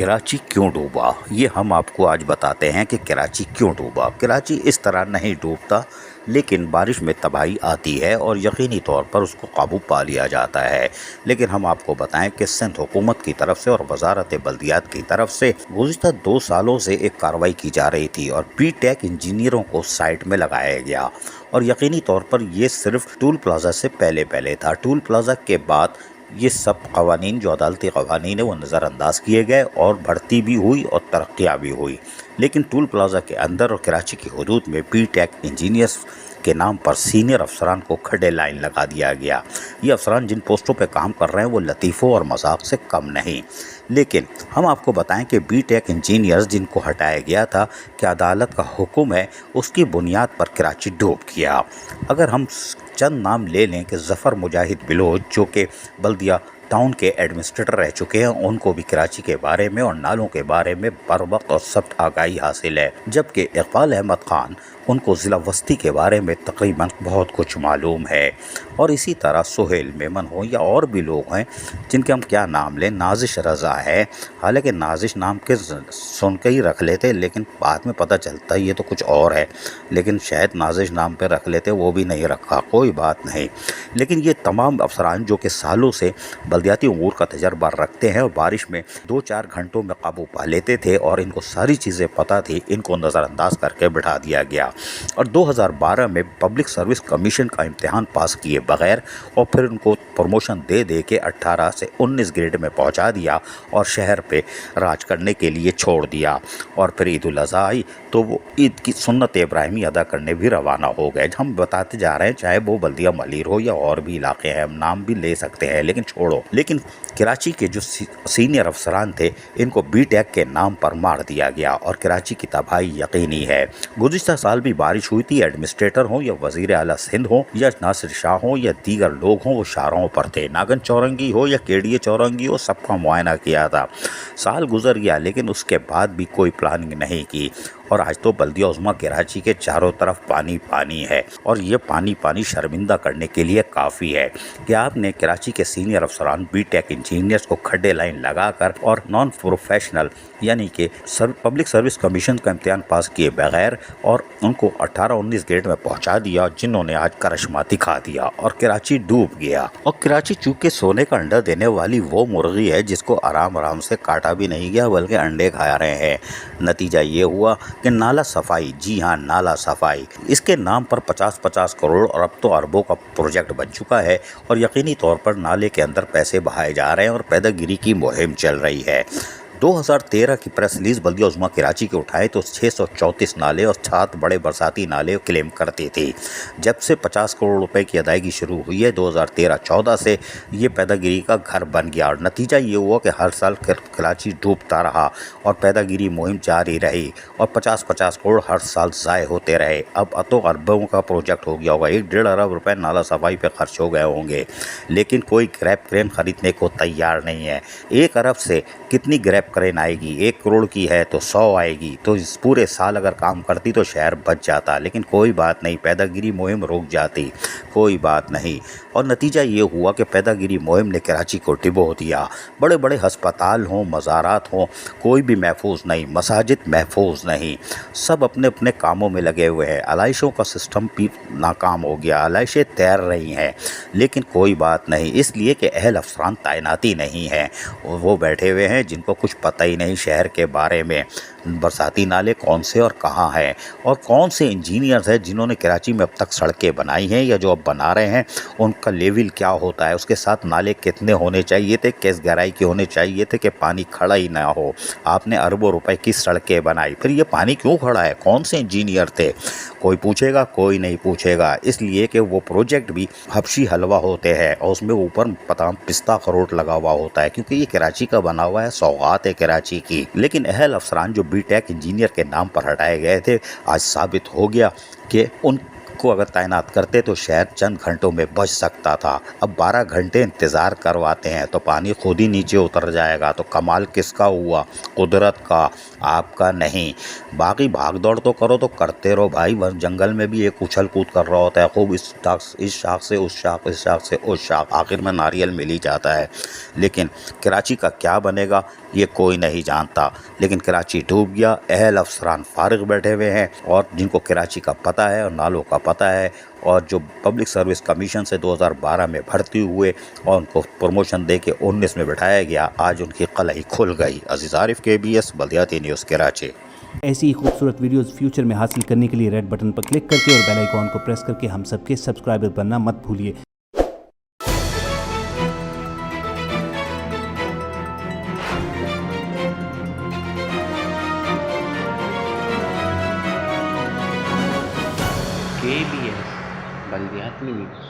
کراچی کیوں ڈوبا؟ یہ ہم آپ کو آج بتاتے ہیں کہ کراچی کیوں ڈوبا۔ کراچی اس طرح نہیں ڈوبتا، لیکن بارش میں تباہی آتی ہے اور یقینی طور پر اس کو قابو پا لیا جاتا ہے۔ لیکن ہم آپ کو بتائیں کہ سندھ حکومت کی طرف سے اور وزارت بلدیات کی طرف سے گزشتہ 2 سالوں سے ایک کارروائی کی جا رہی تھی اور بی ٹیک انجینئروں کو سائٹ میں لگایا گیا، اور یقینی طور پر یہ صرف ٹول پلازا سے پہلے تھا۔ ٹول پلازا کے بعد یہ سب قوانین جو عدالتی قوانین ہیں وہ نظر انداز کیے گئے اور بڑھتی بھی ہوئی اور ترقیاں بھی ہوئی، لیکن ٹول پلازا کے اندر اور کراچی کی حدود میں بی ٹیک انجینئرز کے نام پر سینئر افسران کو کھڑے لائن لگا دیا گیا۔ یہ افسران جن پوسٹوں پہ کام کر رہے ہیں وہ لطیفوں اور مذاق سے کم نہیں، لیکن ہم آپ کو بتائیں کہ بی ٹیک انجینئرز جن کو ہٹایا گیا تھا کہ عدالت کا حکم ہے، اس کی بنیاد پر کراچی ڈوب گیا۔ اگر ہم چند نام لے لیں کہ ظفر مجاہد بلوچ جو کہ بلدیہ ٹاؤن کے ایڈمنسٹریٹر رہ چکے ہیں، ان کو بھی کراچی کے بارے میں اور نالوں کے بارے میں بر وقت اور سخت آگاہی حاصل ہے، جبکہ اقبال احمد خان ان کو ضلع وسطی کے بارے میں تقریباً بہت کچھ معلوم ہے۔ اور اسی طرح سہیل میمن ہوں یا اور بھی لوگ ہیں جن کے ہم کیا نام لیں، نازش رضا ہے، حالانکہ نازش نام کے سن کے ہی رکھ لیتے، لیکن بعد میں پتہ چلتا ہے یہ تو کچھ اور ہے، لیکن شاید نازش نام پہ رکھ لیتے، وہ بھی نہیں رکھا، کوئی بات نہیں۔ لیکن یہ تمام افسران جو کہ سالوں سے بلدیاتی امور کا تجربہ رکھتے ہیں اور بارش میں 2-4 گھنٹوں میں قابو پا لیتے تھے اور ان کو ساری چیزیں پتہ تھی، ان کو نظر انداز کر کے بٹھا دیا گیا اور 2012 میں پبلک سروس کمیشن کا امتحان پاس کیے بغیر اور پھر ان کو پروموشن دے کے 18 سے 19 گریڈ میں پہنچا دیا اور شہر پہ راج کرنے کے لیے چھوڑ دیا۔ اور پھر عید الاضحیٰ آئی تو وہ عید کی سنت ابراہیمی ادا کرنے بھی روانہ ہو گئے۔ ہم بتاتے جا رہے ہیں، چاہے وہ بلدیہ ملیر ہو یا اور بھی علاقے ہیں، ہم نام بھی لے سکتے ہیں، لیکن چھوڑو۔ لیکن کراچی کے جو سینئر افسران تھے ان کو بی ٹیک کے نام پر مار دیا گیا اور کراچی کی تباہی یقینی ہے۔ گزشتہ سال بھی بارش ہوئی تھی، ایڈمنسٹریٹر ہوں یا وزیر اعلیٰ سندھ ہوں یا ناصر شاہ ہوں یا دیگر لوگ ہوں، وہ شاہراہوں پر تھے۔ ناگن چورنگی ہو یا کیڈیے چورنگی ہو، سب کا معائنہ کیا تھا۔ سال گزر گیا لیکن اس کے بعد بھی کوئی پلاننگ نہیں کی، اور آج تو بلدیہ عظمیٰ کراچی کے چاروں طرف پانی ہے، اور یہ پانی شرمندہ کرنے کے لیے کافی ہے کہ آپ نے کراچی کے سینئر افسران بی ٹیک انجینئرز کو کھڈے لائن لگا کر اور نان پروفیشنل یعنی کہ پبلک سروس کمیشن کا امتحان پاس کیے بغیر اور ان کو 18-19 گریڈ میں پہنچا دیا، جنہوں نے آج کرشمہ دکھا دیا اور کراچی ڈوب گیا۔ اور کراچی چونکہ سونے کا انڈا دینے والی وہ مرغی ہے جس کو آرام سے کاٹا بھی نہیں گیا بلکہ انڈے کھا رہے ہیں۔ نتیجہ یہ ہوا کہ نالا صفائی، جی ہاں نالا صفائی، اس کے نام پر 50 کروڑ اور اب تو اربوں کا پروجیکٹ بن چکا ہے، اور یقینی طور پر نالے کے اندر پیسے بہائے جا رہے ہیں اور پیدہ گیری کی مہم چل رہی ہے۔ 2013 کی پریس ریلیز بلدیہ عظمیٰ کراچی کے اٹھائے تو 634 نالے اور 7 بڑے برساتی نالے کلیم کرتی تھی۔ جب سے 50 کروڑ روپے کی ادائیگی شروع ہوئی ہے 2013-14 سے، یہ پیدہ گیری کا گھر بن گیا، اور نتیجہ یہ ہوا کہ ہر سال کراچی ڈوبتا رہا اور پیدہ گیری مہم جاری رہی اور 50 کروڑ ہر سال ضائع ہوتے رہے۔ اب تو اربوں کا پروجیکٹ ہو گیا ہوگا، 1-1.5 ارب روپے نالا صفائی پہ خرچ ہو گئے ہوں گے، لیکن کوئی گریپ کرین خریدنے کو تیار نہیں ہے۔ 1 ارب سے کتنی گریپ کرین آئے گی؟ 1 کروڑ کی ہے تو 100 آئے گی، تو اس پورے سال اگر کام کرتی تو شہر بچ جاتا، لیکن کوئی بات نہیں، پیدہ گیری مہم رک جاتی، کوئی بات نہیں۔ اور نتیجہ یہ ہوا کہ پیدہ گیری مہم نے کراچی کو ڈبو دیا۔ بڑے بڑے ہسپتال ہوں، مزارات ہوں، کوئی بھی محفوظ نہیں، مساجد محفوظ نہیں، سب اپنے اپنے کاموں میں لگے ہوئے ہیں۔ علائشوں کا سسٹم بھی ناکام ہو گیا، علائشیں تیر رہی ہیں، لیکن کوئی بات نہیں، اس لیے کہ اہل افسران تعیناتی نہیں ہیں، وہ بیٹھے ہوئے ہیں جن کو کچھ پتہ ہی نہیں شہر کے بارے میں، برساتی نالے کون سے اور کہاں ہیں، اور کون سے انجینئرز ہیں جنہوں نے کراچی میں اب تک سڑکیں بنائی ہیں یا جو اب بنا رہے ہیں، ان کا لیول کیا ہوتا ہے، اس کے ساتھ نالے کتنے ہونے چاہیے تھے، کس گہرائی کے ہونے چاہیے تھے کہ پانی کھڑا ہی نہ ہو۔ آپ نے اربوں روپے کی سڑکیں بنائی، پھر یہ پانی کیوں کھڑا ہے؟ کون سے انجینئر تھے؟ کوئی پوچھے گا؟ کوئی نہیں پوچھے گا، اس لیے کہ وہ پروجیکٹ بھی حبشی حلوہ ہوتے ہیں اور اس میں اوپر پستہ اخروٹ لگا ہوا ہوتا ہے، کیونکہ یہ کراچی کا بنا ہوا ہے، سوغات ہے کراچی کی۔ لیکن اہل افسران جو بی ٹیک انجینئر کے نام پر ہٹائے گئے تھے، آج ثابت ہو گیا کہ ان کو اگر تعینات کرتے تو شہر چند گھنٹوں میں بچ سکتا تھا۔ اب 12 گھنٹے انتظار کرواتے ہیں تو پانی خود ہی نیچے اتر جائے گا، تو کمال کس کا ہوا؟ قدرت کا، آپ کا نہیں۔ باقی بھاگ دوڑ تو کرو تو کرتے رہو بھائی، جنگل میں بھی ایک اچھل کود کر رہا ہوتا ہے، خوب اس شاخ سے اس شاخ، اس شاخ سے اس شاخ، آخر میں ناریل مل ہی جاتا ہے۔ لیکن کراچی کا کیا بنے گا یہ کوئی نہیں جانتا، لیکن کراچی ڈوب گیا، اہل افسران فارغ بیٹھے ہوئے ہیں، اور جن کو کراچی کا پتہ ہے اور نالوں کا پتہ ہے، اور جو پبلک سروس کمیشن سے 2012 میں بھرتی ہوئے اور ان کو پروموشن دے کے 19 میں بٹھایا گیا، آج ان کی قلعی کھل گئی۔ عزیز عارف، KBS بلدیاتی نیوز کراچی۔ ایسی ہی خوبصورت ویڈیوز فیوچر میں حاصل کرنے کے لیے ریڈ بٹن پر کلک کر کے اور بیل آئیکن کو پریس کر کے ہم سب کے سبسکرائبر بننا مت بھولیے۔ KBS بلدیاتی نیوز۔